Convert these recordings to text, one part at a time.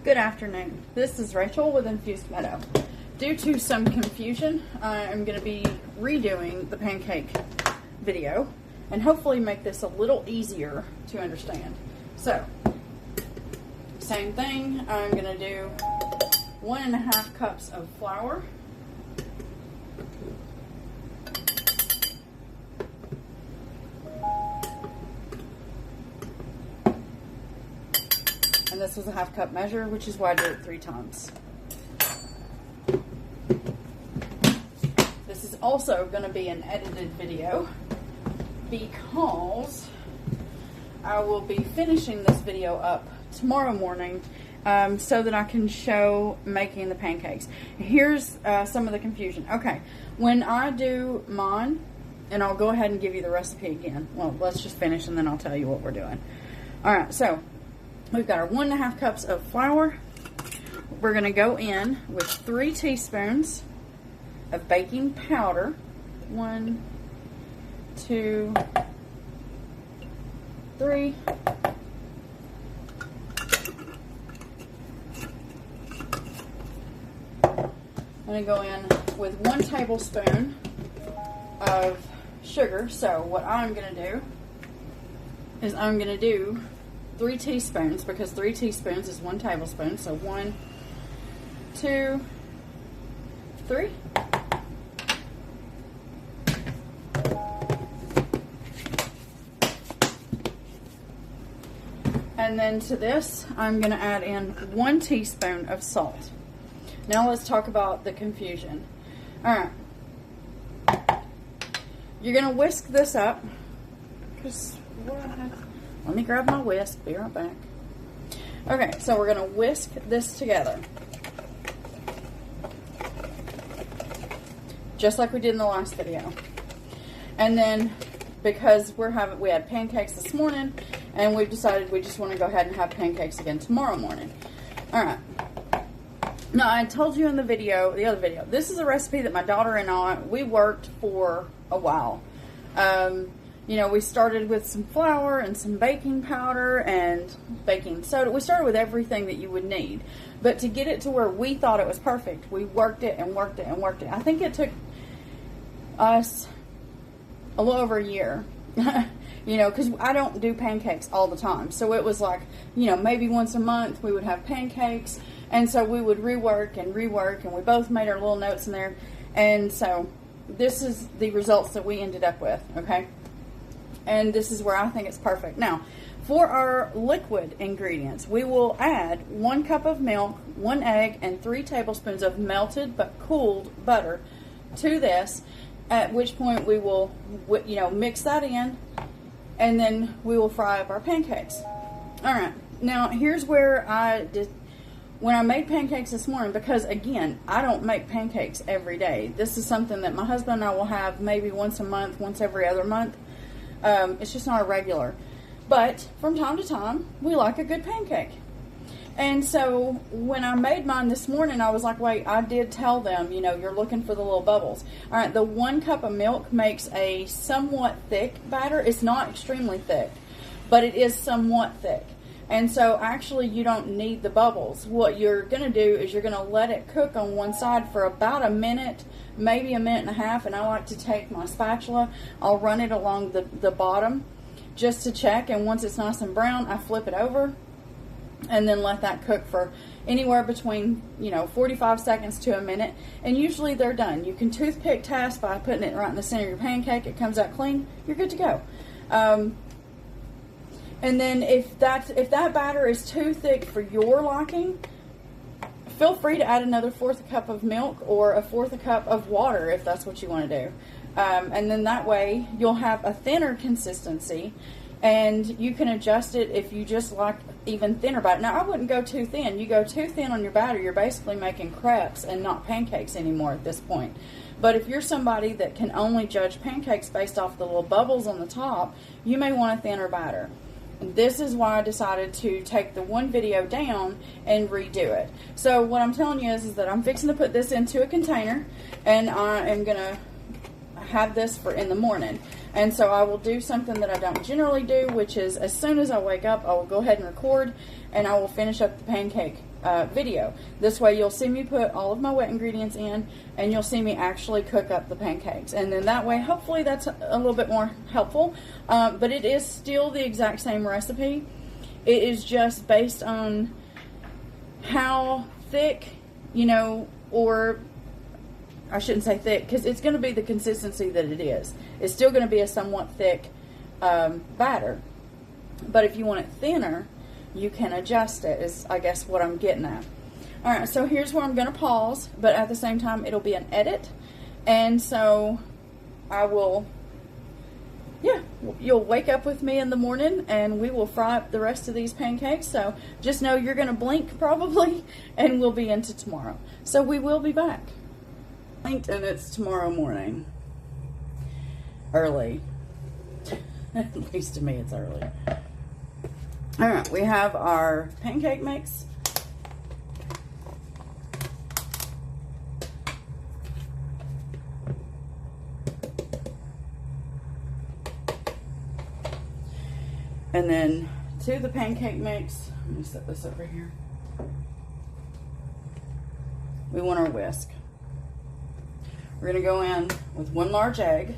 Good afternoon. This is Rachel with Infused Meadow. Due to some confusion, I'm going to be redoing the pancake video and hopefully make this a little easier to understand. So, same thing, I'm going to do 1.5 cups of flour. And this was a 1/2 cup measure, which is why I did it 3 times. This is also going to be an edited video because I will be finishing this video up tomorrow morning so that I can show making the pancakes. Here's some of the confusion. Okay, when I do mine, and I'll go ahead and give you the recipe again. Well, let's just finish and then I'll tell you what we're doing. Alright, so we've got our 1.5 cups of flour. We're going to go in with 3 teaspoons of baking powder. 1, 2, 3. I'm going to go in with 1 tablespoon of sugar. So what I'm going to do is I'm going to do 3 teaspoons, because 3 teaspoons is 1 tablespoon. So 1, 2, 3. And then to this, I'm going to add in 1 teaspoon of salt. Now let's talk about the confusion. Alright. You're going to whisk this up. Let me grab my whisk. Be right back. Okay, so we're going to whisk this together. Just like we did in the last video. And then, because we had pancakes this morning, and we've decided we just want to go ahead and have pancakes again tomorrow morning. Alright. Now, I told you in the other video, this is a recipe that my daughter and I, we worked for a while. You know, we started with some flour and some baking powder and baking soda. We started with everything that you would need. But to get it to where we thought it was perfect, we worked it and worked it and worked it. I think it took us a little over a year. You know, because I don't do pancakes all the time. So it was like, you know, maybe once a month we would have pancakes. And so we would rework, and we both made our little notes in there. And so this is the results that we ended up with, okay? And this is where I think it's perfect. Now, for our liquid ingredients, we will add 1 cup of milk, 1 egg, and 3 tablespoons of melted but cooled butter to this, at which point we will, you know, mix that in, and then we will fry up our pancakes. Alright, now here's where when I made pancakes this morning, because again, I don't make pancakes every day. This is something that my husband and I will have maybe once a month, once every other month. It's just not a regular. But from time to time, we like a good pancake. And so when I made mine this morning, I was like, wait, I did tell them, you know, you're looking for the little bubbles. All right, the 1 cup of milk makes a somewhat thick batter. It's not extremely thick, but it is somewhat thick. And so actually you don't need the bubbles. What you're going to do is you're going to let it cook on one side for about a minute, maybe 1.5 minutes, and I like to take my spatula, I'll run it along the bottom just to check, and once it's nice and brown, I flip it over and then let that cook for anywhere between, you know, 45 seconds to a minute, and usually they're done. You can toothpick test by putting it right in the center of your pancake. It comes out clean, you're good to go. And then if that batter is too thick for your liking, feel free to add another 1/4 cup of milk or a 1/4 cup of water if that's what you want to do. And then that way you'll have a thinner consistency, and you can adjust it if you just like even thinner batter. Now, I wouldn't go too thin. You go too thin on your batter, you're basically making crepes and not pancakes anymore at this point. But if you're somebody that can only judge pancakes based off the little bubbles on the top, you may want a thinner batter. This is why I decided to take the one video down and redo it. So what I'm telling you is that I'm fixing to put this into a container, and I am going to have this for in the morning. And so I will do something that I don't generally do, which is as soon as I wake up, I will go ahead and record, and I will finish up the pancake video. This way you'll see me put all of my wet ingredients in, and you'll see me actually cook up the pancakes. And then that way, hopefully that's a little bit more helpful. But it is still the exact same recipe. It is just based on how thick, you know, or I shouldn't say thick, because it's going to be the consistency that it is. It's still going to be a somewhat thick batter. But if you want it thinner, you can adjust it, is I guess what I'm getting at. Alright, so here's where I'm going to pause, but at the same time it'll be an edit. And so I will, yeah, you'll wake up with me in the morning and we will fry up the rest of these pancakes. So just know you're going to blink probably, and we'll be into tomorrow. So we will be back. And it's tomorrow morning. Early. At least to me it's early. Alright, we have our pancake mix. And then to the pancake mix, let me set this over here. We want our whisk. We're going to go in with 1 large egg.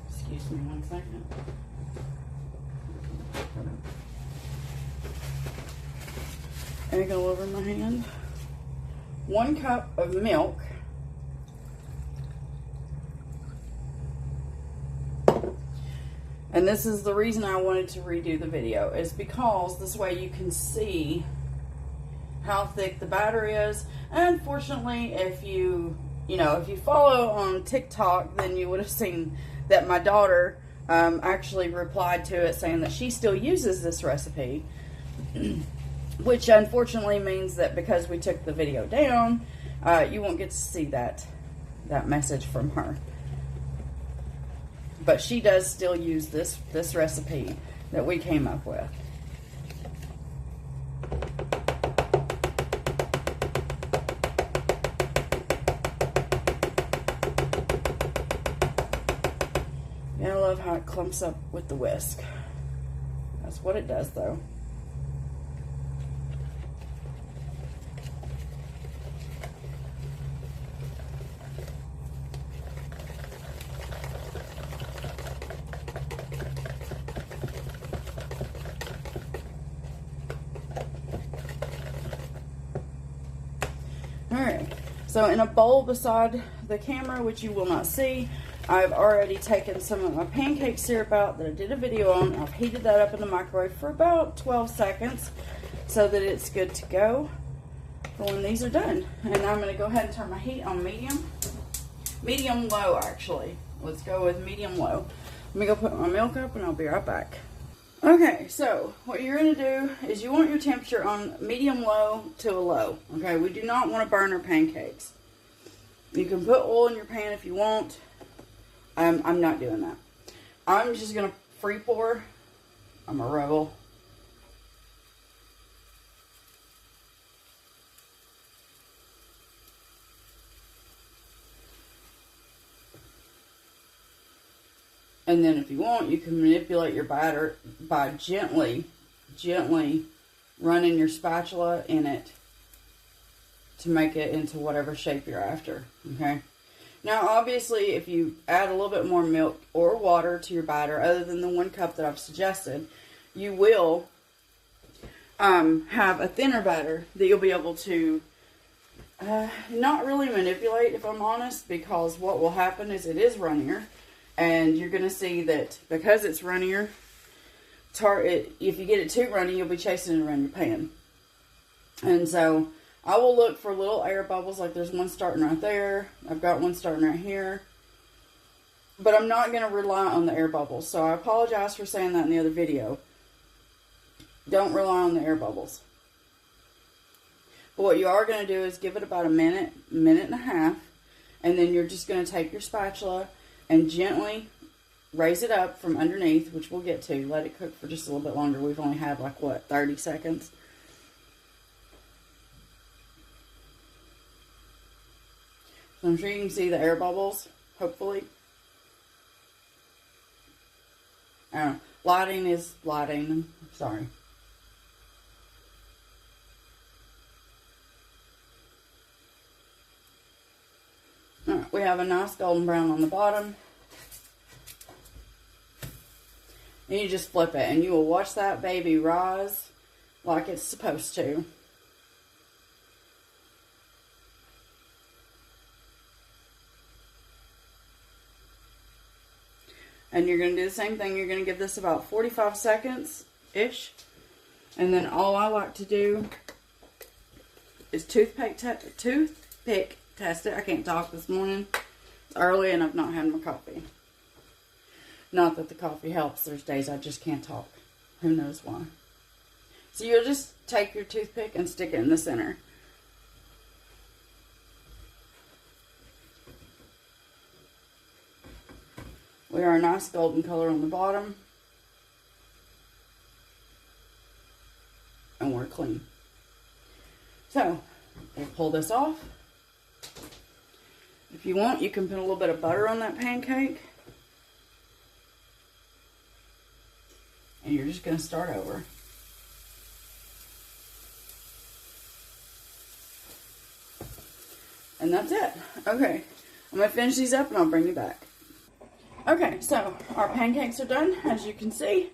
Excuse me 1 second. Egg all over my hand. 1 cup of milk. And this is the reason I wanted to redo the video, is because this way you can see how thick the batter is. And unfortunately, if you follow on TikTok, then you would have seen that my daughter actually replied to it saying that she still uses this recipe, which unfortunately means that because we took the video down, you won't get to see that message from her. But she does still use this recipe that we came up with. Yeah, I love how it clumps up with the whisk. That's what it does, though. Alright, so in a bowl beside the camera, which you will not see, I've already taken some of my pancake syrup out that I did a video on. I've heated that up in the microwave for about 12 seconds so that it's good to go for when these are done. And I'm going to go ahead and turn my heat on medium low actually. Let's go with medium low. Let me go put my milk up and I'll be right back. Okay, so what you're going to do is you want your temperature on medium low to a low. Okay, we do not want to burn our pancakes. You can put oil in your pan if you want. I'm not doing that. I'm just going to free pour. I'm a rebel. And then if you want, you can manipulate your batter by gently running your spatula in it to make it into whatever shape you're after, okay? Now, obviously, if you add a little bit more milk or water to your batter, other than the 1 cup that I've suggested, you will have a thinner batter that you'll be able to not really manipulate, if I'm honest, because what will happen is it is runnier. And you're going to see that because it's runnier, if you get it too runny, you'll be chasing it around your pan. And so I will look for little air bubbles, like there's one starting right there. I've got one starting right here. But I'm not going to rely on the air bubbles. So I apologize for saying that in the other video. Don't rely on the air bubbles. But what you are going to do is give it about a minute and a half. And then you're just going to take your spatula and gently raise it up from underneath, which we'll get to. Let it cook for just a little bit longer. We've only had like, what, 30 seconds? So I'm sure you can see the air bubbles, hopefully. Lighting is lighting. Sorry. Alright, we have a nice golden brown on the bottom. And you just flip it, and you will watch that baby rise like it's supposed to. And you're going to do the same thing. You're going to give this about 45 seconds-ish. And then all I like to do is toothpick test it. I can't talk this morning. It's early and I've not had my coffee. Not that the coffee helps. There's days I just can't talk. Who knows why. So you'll just take your toothpick and stick it in the center. We are a nice golden color on the bottom. And we're clean. So, we'll pull this off. If you want, you can put a little bit of butter on that pancake. And you're just going to start over. And that's it. Okay, I'm going to finish these up and I'll bring you back. Okay, so our pancakes are done, as you can see.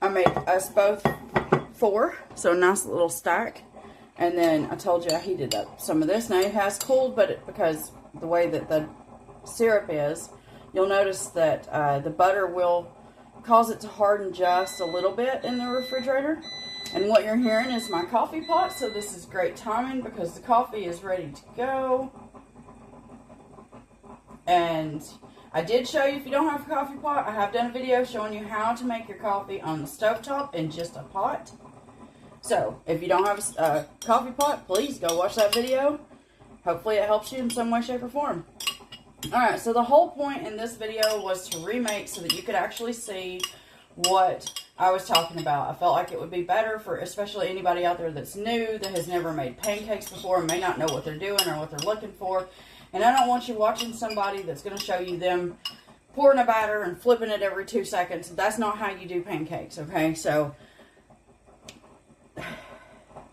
I made us both 4, so a nice little stack. And then I told you I heated up some of this. Now it has cooled, but because the way that the syrup is, you'll notice that the butter will cause it to harden just a little bit in the refrigerator. And what you're hearing is my coffee pot, so this is great timing because the coffee is ready to go. And I did show you, if you don't have a coffee pot, I have done a video showing you how to make your coffee on the stovetop in just a pot. So, if you don't have a coffee pot, please go watch that video. Hopefully it helps you in some way, shape, or form. Alright, so the whole point in this video was to remake so that you could actually see what I was talking about. I felt like it would be better for especially anybody out there that's new, that has never made pancakes before, and may not know what they're doing or what they're looking for. And I don't want you watching somebody that's going to show you them pouring a batter and flipping it every 2 seconds. That's not how you do pancakes, okay? So,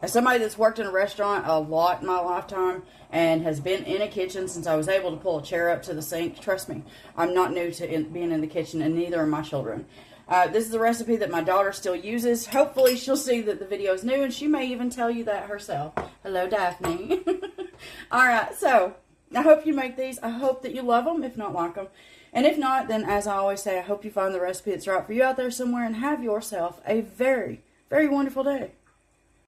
as somebody that's worked in a restaurant a lot in my lifetime and has been in a kitchen since I was able to pull a chair up to the sink, trust me, I'm not new to being in the kitchen, and neither are my children. This is a recipe that my daughter still uses. Hopefully she'll see that the video is new, and she may even tell you that herself. Hello, Daphne. Alright, so I hope you make these. I hope that you love them, if not like them. And if not, then as I always say, I hope you find the recipe that's right for you out there somewhere, and have yourself a very, very wonderful day.